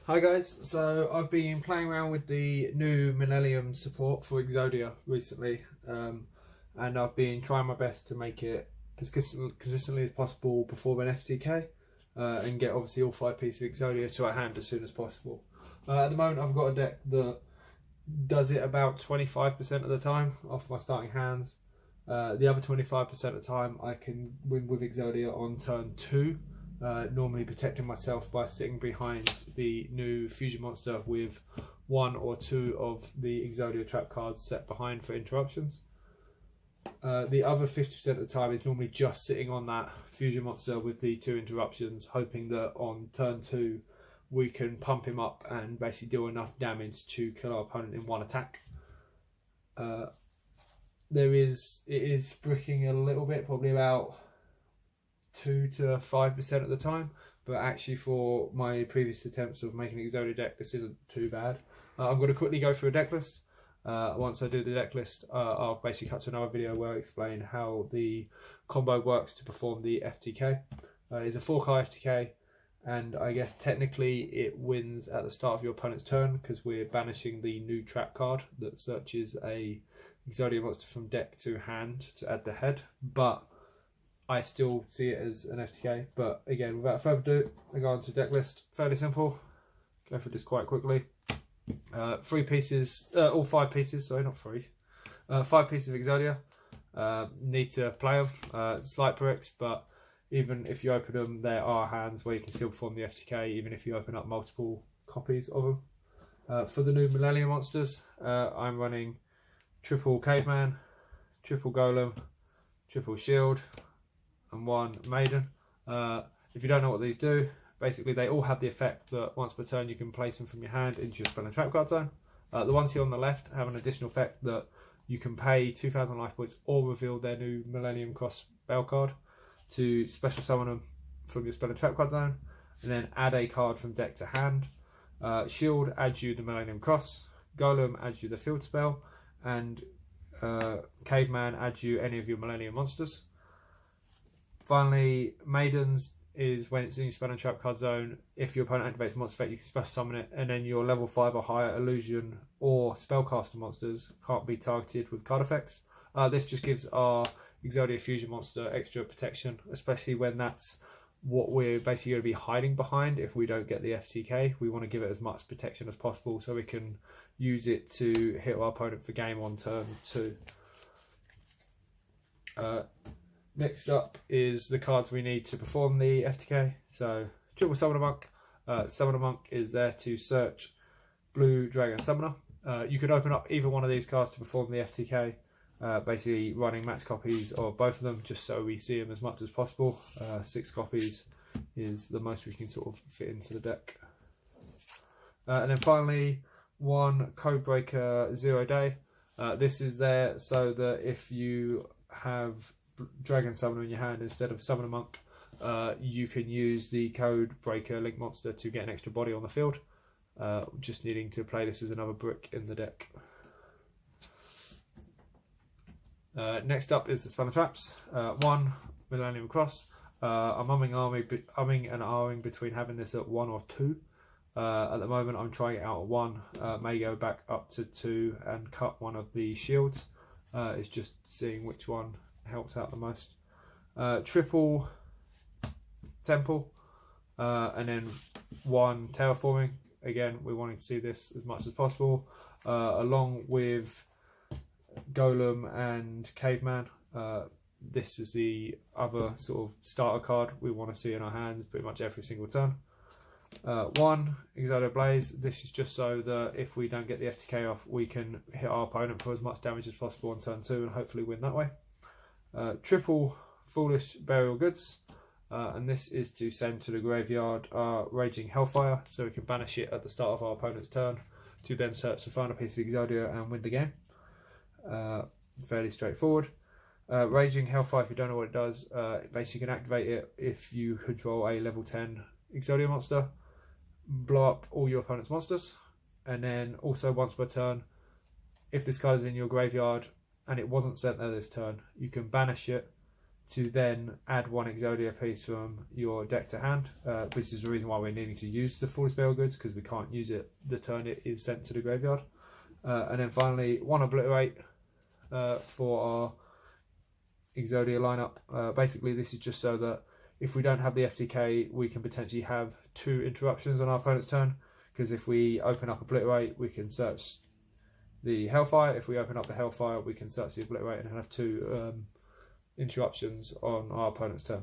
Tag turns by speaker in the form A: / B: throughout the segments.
A: Hi guys, so I've been playing around with the new Millennium support for Exodia recently, and I've been trying my best to make it as consistently as possible before an FTK, and get obviously all 5 pieces of Exodia to our hand as soon as possible. At the moment I've got a deck that does it about 25% of the time off my starting hands. The other 25% of the time I can win with Exodia on turn 2. Normally protecting myself by sitting behind the new fusion monster with 1 or 2 of the Exodia trap cards set behind for interruptions. The other 50% of the time is normally just sitting on that fusion monster with the 2 interruptions, hoping that on turn 2 we can pump him up and basically do enough damage to kill our opponent in 1 attack. It is bricking a little bit, probably about 2 to 5% of the time, but actually for my previous attempts of making an Exodia deck, this isn't too bad. I'm going to quickly go through a deck list. Once I do the deck list, I'll basically cut to another video where I explain how the combo works to perform the FTK. It's a 4-card FTK, and I guess technically it wins at the start of your opponent's turn because we're banishing the new trap card that searches a Exodia monster from deck to hand to add the head, but I still see it as an FTK. But again, without further ado, I go on to deck list. Fairly simple. Go through this quite quickly. 3 pieces, all 5 pieces, sorry, not 3. 5 pieces of Exodia. Need to play them. Slight bricks, but even if you open them, there are hands where you can still perform the FTK, even if you open up multiple copies of them. For the new Millennium monsters, I'm running triple Caveman, triple Golem, triple Shield, and 1 Maiden. If you don't know what these do, basically they all have the effect that once per turn you can place them from your hand into your spell and trap card zone. The ones here on the left have an additional effect that you can pay 2,000 life points or reveal their new Millennium Cross spell card to special summon them from your spell and trap card zone, and then add a card from deck to hand. Shield adds you the Millennium Cross, Golem adds you the field spell, and Caveman adds you any of your Millennium monsters. Finally, Maidens is when it's in your spell and trap card zone. If your opponent activates a monster effect, you can special summon it, and then your level 5 or higher illusion or spellcaster monsters can't be targeted with card effects. This just gives our Exodia fusion monster extra protection, especially when that's what we're basically going to be hiding behind. If we don't get the FTK, we want to give it as much protection as possible so we can use it to hit our opponent for game on turn 2. Next up is the cards we need to perform the FTK. So, triple Summoner Monk. Summoner Monk is there to search Blue Dragon Summoner. You could open up either one of these cards to perform the FTK, basically running max copies of both of them just so we see them as much as possible. 6 copies is the most we can sort of fit into the deck. And then finally, 1 Codebreaker 0 Day. This is there so that if you have Dragon Summoner in your hand instead of Summoner Monk, you can use the Codebreaker Link monster to get an extra body on the field. Just needing to play this as another brick in the deck. Next up is the Spell and Traps. 1 Millennium Cross. I'm umming and ahhing between having this at 1 or 2. At the moment I'm trying it out at 1. May go back up to 2 and cut one of the shields. It's just seeing which one helps out the most. Triple Temple, and then 1 Terraforming. Again, we're wanting to see this as much as possible, along with Golem and Caveman. This is the other sort of starter card we want to see in our hands pretty much every single turn. 1 Exodia Blaze. This is just so that if we don't get the FTK off, we can hit our opponent for as much damage as possible on turn 2 and hopefully win that way. Triple Foolish Burial Goods, and this is to send to the graveyard our Raging Hellfire so we can banish it at the start of our opponent's turn to then search the final piece of Exodia and win the game. Fairly straightforward. Raging Hellfire, if you don't know what it does, basically you can activate it if you control a level 10 Exodia monster, blow up all your opponent's monsters, and then also once per turn, if this card is in your graveyard and it wasn't sent there this turn, you can banish it to then add one Exodia piece from your deck to hand. This is the reason why we're needing to use the Foolish Burial Goods, because we can't use it the turn it is sent to the graveyard. And then finally, one Obliterate for our Exodia lineup. Basically, this is just so that if we don't have the FTK, we can potentially have 2 interruptions on our opponent's turn, because if we open up Obliterate, we can search the Hellfire. If we open up the Hellfire, we can search the Obliterate and have 2 interruptions on our opponent's turn.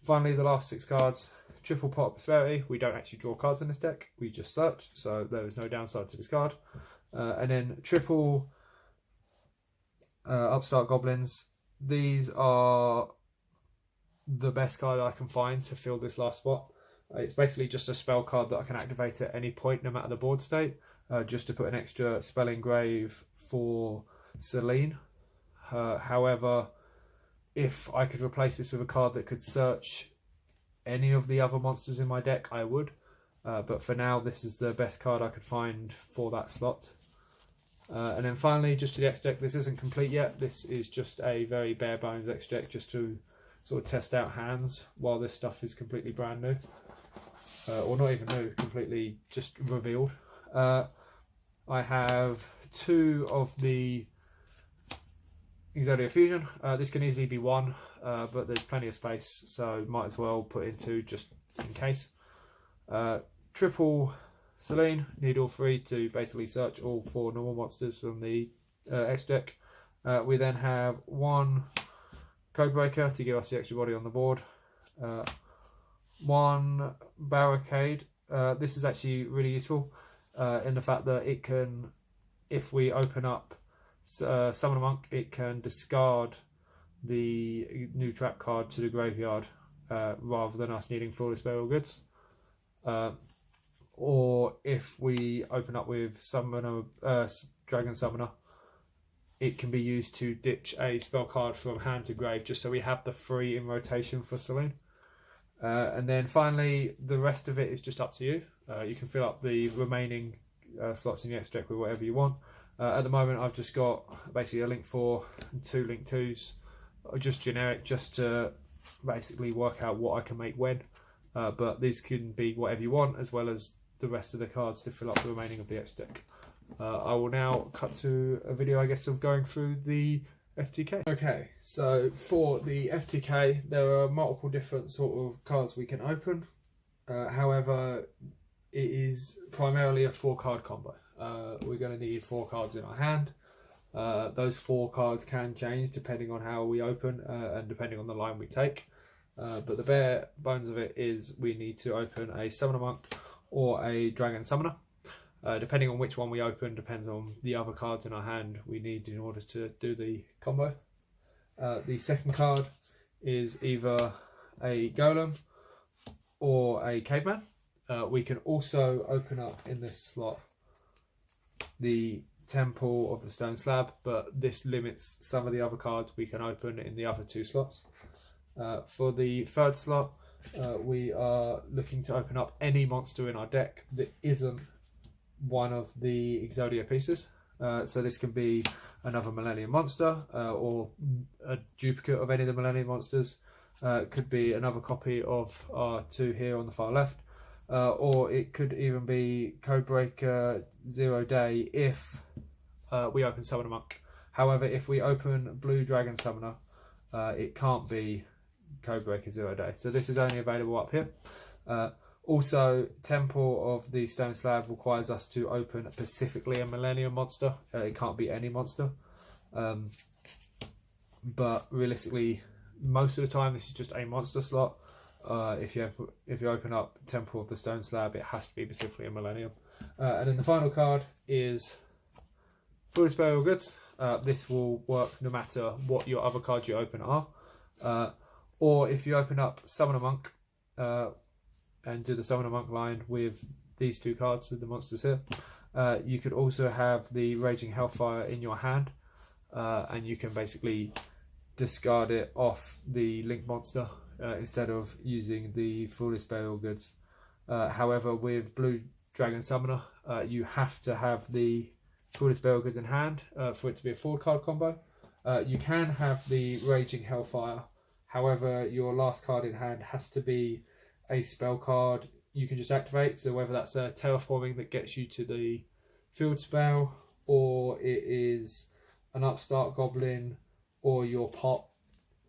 A: Finally, the last 6 cards, triple Pot of Prosperity. We don't actually draw cards in this deck, we just search, so there is no downside to this card. And then triple Upstart Goblins. These are the best card I can find to fill this last spot. It's basically just a spell card that I can activate at any point, no matter the board state, just to put an extra spell engrave for Selene. However, if I could replace this with a card that could search any of the other monsters in my deck, I would. But for now, this is the best card I could find for that slot. And then finally, just to the extra deck, this isn't complete yet. This is just a very bare bones extra deck, just to sort of test out hands while this stuff is completely brand new. Or not even new, completely just revealed. I have 2 of the Exodia Fusion. This can easily be 1, but there's plenty of space, so might as well put in 2 just in case. Triple Selene, need all 3 to basically search all 4 normal monsters from the X deck. We then have 1 Codebreaker to give us the extra body on the board. 1 Barricade. This is actually really useful in the fact that it can, if we open up Summon a Monk, it can discard the new trap card to the graveyard rather than us needing Foolish Burial Goods. Or if we open up with Dragon Summoner, it can be used to ditch a spell card from hand to grave, just so we have the 3 in rotation for Selene. And then finally, the rest of it is just up to you. You can fill up the remaining slots in the X deck with whatever you want. At the moment, I've just got basically a Link 4 and 2 Link 2s, just generic, just to basically work out what I can make when. But these can be whatever you want, as well as the rest of the cards to fill up the remaining of the X deck. I will now cut to a video, I guess, of going through the FTK. Okay, so for the FTK, there are multiple different sort of cards we can open. However, it is primarily a 4-card combo. We're going to need 4 cards in our hand. Those 4 cards can change depending on how we open and depending on the line we take. But the bare bones of it is we need to open a Summoner Monk or a Dragon Summoner. Depending on which one we open depends on the other cards in our hand we need in order to do the combo. The second card is either a Golem or a Caveman. We can also open up in this slot the Temple of the Stone Slab, but this limits some of the other cards we can open in the other 2 slots. For the third slot, we are looking to open up any monster in our deck that isn't one of the Exodia pieces. So this can be another Millennium monster or a duplicate of any of the Millennium monsters. It could be another copy of our 2 here on the far left. Or it could even be Codebreaker 0 Day if we open Summoner Monk. However, if we open Blue Dragon Summoner, it can't be Codebreaker 0 Day. So this is only available up here. Also, Temple of the Stone Slab requires us to open specifically a Millennium monster. It can't be any monster. But realistically, most of the time this is just a monster slot. If you open up Temple of the Stone Slab, it has to be specifically a Millennium. And then the final card is Foolish Burial Goods. This will work no matter what your other cards you open are. Or if you open up Summoner Monk and do the Summoner Monk line with these 2 cards with the monsters here, you could also have the Raging Hellfire in your hand, and you can basically discard it off the Link monster instead of using the Foolish Burial Goods. However, with Blue Dragon Summoner, you have to have the Foolish Burial Goods in hand for it to be a 4-card combo. You can have the Raging Hellfire However, your last card in hand has to be a spell card you can just activate. So whether that's a terraforming that gets you to the field spell, or it is an upstart goblin, or your pot.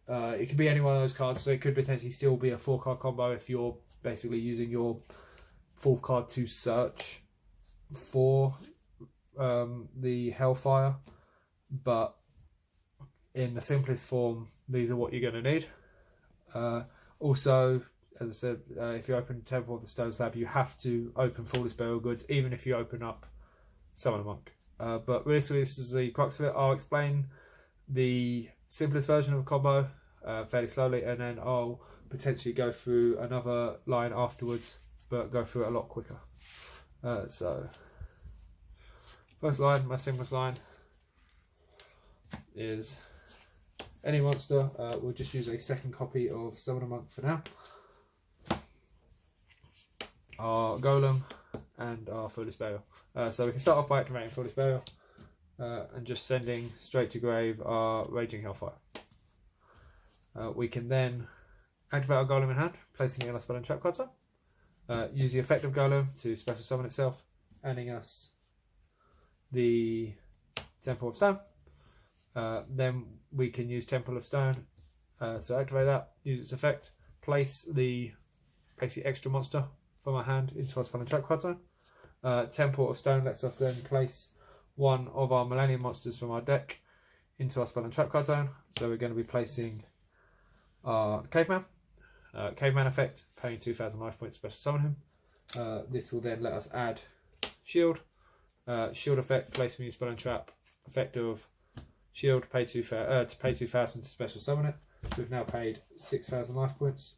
A: It could be any one of those cards. So it could potentially still be a 4-card combo if you're basically using your 4th card to search for the Hellfire. But in the simplest form, these are what you're going to need. Also, as I said, if you open Temple of the Stone Slab, you have to open Flawless Burial Goods, even if you open up Summon a Monk. But realistically, this is the crux of it. I'll explain the simplest version of a combo fairly slowly, and then I'll potentially go through another line afterwards, but go through it a lot quicker. So, first line, my simplest line, is any monster. We'll just use a second copy of Summon a Monk for now. Our Golem and our Foolish Burial. So we can start off by activating Foolish Burial and just sending straight to grave our Raging Hellfire. We can then activate our Golem in hand, placing it in our spell and trap card side. Use the effect of Golem to special summon itself, adding us the Temple of Stone. Then we can use Temple of Stone, so activate that, use its effect, place the basically extra monster from our hand into our spell and trap card zone. Temple of Stone lets us then place one of our Millennium monsters from our deck into our spell and trap card zone. So we're going to be placing our Caveman. Caveman effect, paying 2,000 life points, special summon him. This will then let us add Shield. Shield effect, placing your spell and trap. Effect of Shield, pay 2,000 to special summon it. So we've now paid 6,000 life points.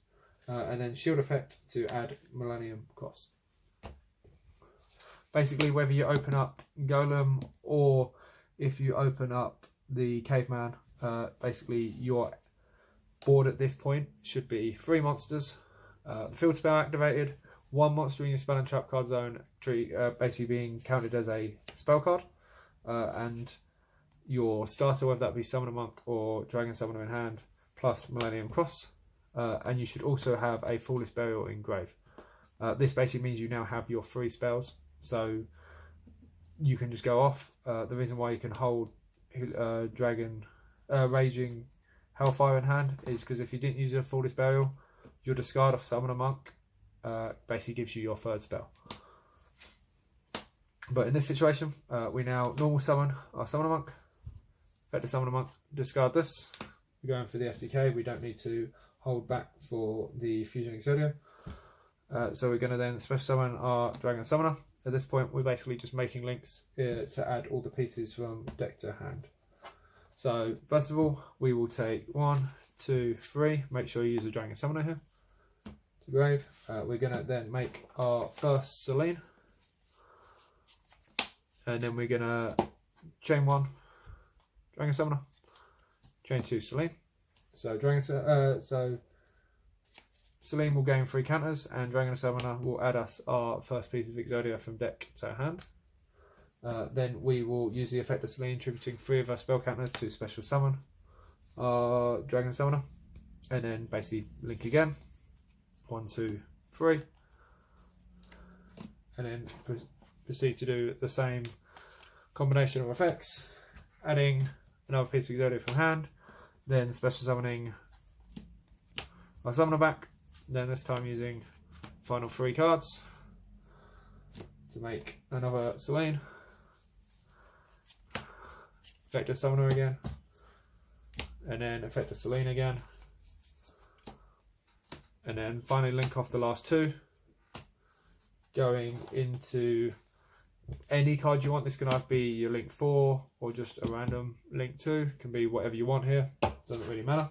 A: And then Shield effect to add Millennium cost. Basically, whether you open up Golem or if you open up the Caveman, basically your board at this point should be 3 monsters. The field spell activated, 1 monster in your spell and trap card zone, basically being counted as a spell card, and your starter, whether that be Summon a Monk or Dragon Summoner in hand, plus Millennium Cross. And you should also have a Flawless Burial in grave. This basically means you now have your 3 spells, so you can just go off. The reason why you can hold Raging Hellfire in hand is because if you didn't use a Flawless Burial, your discard of Summon a Monk basically gives you your 3rd spell. But in this situation, we now normal summon our Summon a Monk, effect to Summon a Monk, discard this. We're going for the FTK, we don't need to hold back for the Fusion Exodia. So we're going to then special summon our Dragon Summoner. At this point, we're basically just making links to add all the pieces from deck to hand. So first of all, we will take 1, 2, 3. Make sure you use a Dragon Summoner here to grave. We're going to then make our first Selene, and then we're going to chain 1 Dragon Summoner, chain 2 Selene. So Selene will gain 3 counters, and Dragon Summoner will add us our first piece of Exodia from deck to hand. Then we will use the effect of Selene, tributing 3 of our spell counters to special summon our Dragon Summoner, and then basically link again. 1, 2, 3, and then proceed to do the same combination of effects, adding another piece of Exodia from hand, then special summoning our Summoner back, then this time using final 3 cards to make another Selene, effect of Summoner again, and then effect of Selene again, and then finally link off the last 2, going into any card you want. This can either be your link 4 or just a random link 2, can be whatever you want here, doesn't really matter.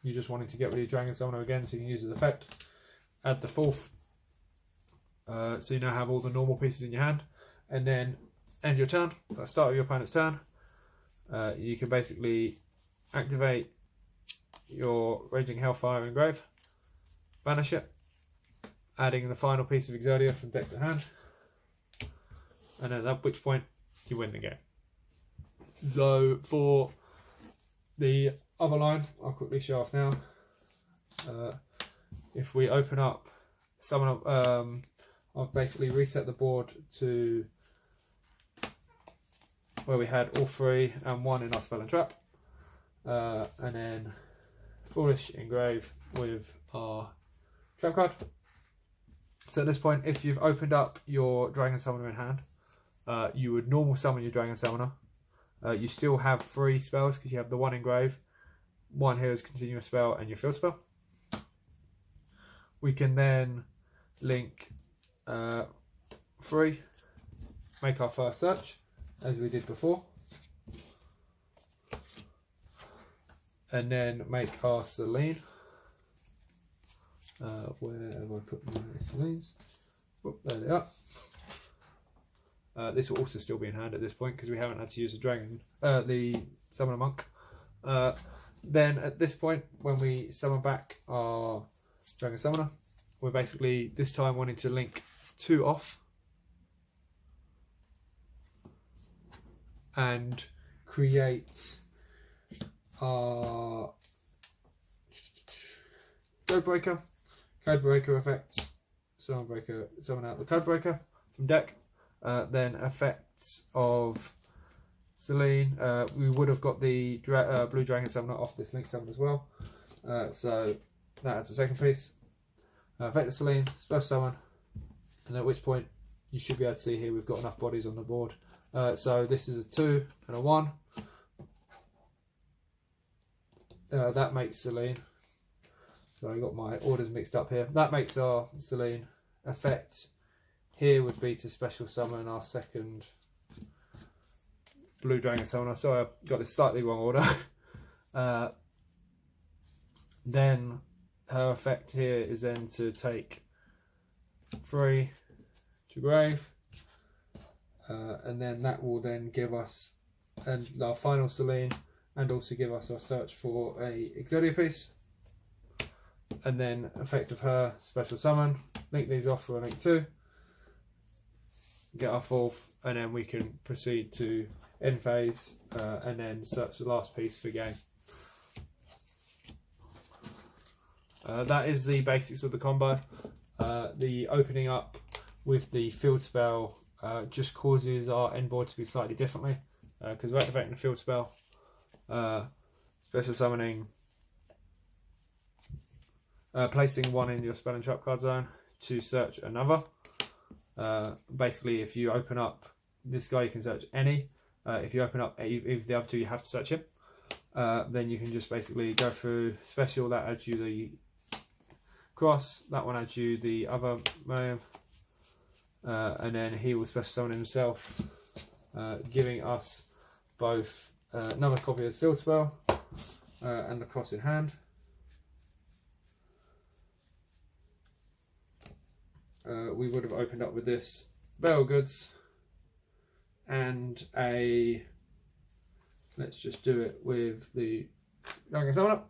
A: You're just wanting to get rid of your Dragon Summoner again so you can use his effect. Add the 4th, so you now have all the normal pieces in your hand, and then end your turn. At the start of your opponent's turn, you can basically activate your Raging Hellfire in grave, banish it, adding the final piece of Exodia from deck to hand, and then at which point you win the game. So for the other line, I'll quickly show off now. if we open up some of, I've basically reset the board to where we had all 3 and 1 in our spell and trap, and then Foolish engrave with our trap card. So at this point, if you've opened up your Dragon Summoner in hand, you would normal summon your Dragon Summoner. You still have 3 spells because you have the 1 engrave, 1 Hero's Continuous spell, and your field spell. We can then link 3, make our first search, as we did before, and then make our Selene. Where have I put my Selenes? Oh, there they are. This will also still be in hand at this point because we haven't had to use the Summoner Monk. Then at this point, when we summon back our Dragon Summoner, we're basically this time wanting to link 2 off and create our Code Breaker effect. Summon out the Code Breaker from deck. Then effects of Selene. We would have got the Blue Dragon Summoner off this link summon as well. So that adds a second piece. Effect of Selene, special summon, and at which point you should be able to see here we've got enough bodies on the board. So this is a 2 and a 1. That makes Selene. So I got my orders mixed up here. That makes our Selene. Effect here would be to special summon our second Blue Dragon Summoner. Sorry, I got this slightly wrong order. Then her effect here is then to take 3 to grave, and then that will then give us our final Selene, and also give us our search for a Exodia piece. And then effect of her, special summon, link these off for a link 2, get our 4th, and then we can proceed to end phase and then search the last piece for game. That is the basics of the combo. The opening up with the field spell just causes our end board to be slightly differently because we're activating the field spell, special summoning, placing 1 in your spell and trap card zone to search another. Basically, if you open up this guy, you can search any. If you open up if the other 2, you have to search him. Then you can just basically go through special. That adds you the cross. That one adds you the other MILLENNIUM, and then he will special summon himself, giving us both another copy of the field spell and the cross in hand. We would have opened up with this Bale Goods and a, let's just do it with the Dragon Summoner.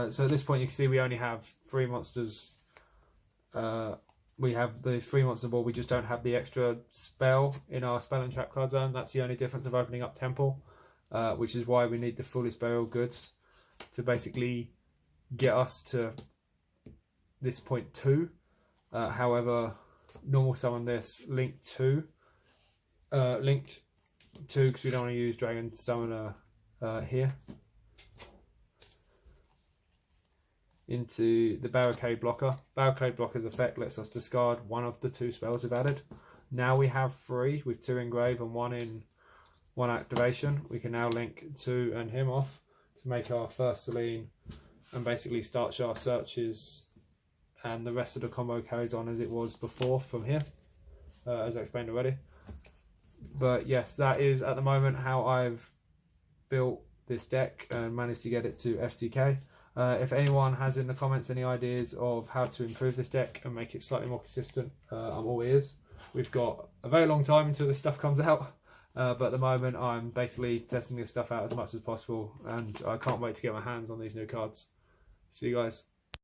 A: So at this point you can see we only have 3 monsters. We have the 3 monster board, we just don't have the extra spell in our spell and trap card zone. That's the only difference of opening up Temple, which is why we need the fullest Burial Goods to basically get us to this point 2. However, normal summon this, linked 2 because we don't want to use Dragon Summoner here, into the Barricade Blocker. Barricade Blocker's effect lets us discard 1 of the 2 spells we've added. Now we have 3 with 2 engrave and 1 in 1 activation. We can now link 2 and him off to make our first Selene and basically start our searches, and the rest of the combo carries on as it was before from here, as I explained already. But yes, that is at the moment how I've built this deck and managed to get it to FTK. If anyone has in the comments any ideas of how to improve this deck and make it slightly more consistent, I'm all ears. We've got a very long time until this stuff comes out, but at the moment I'm basically testing this stuff out as much as possible, and I can't wait to get my hands on these new cards. See you guys.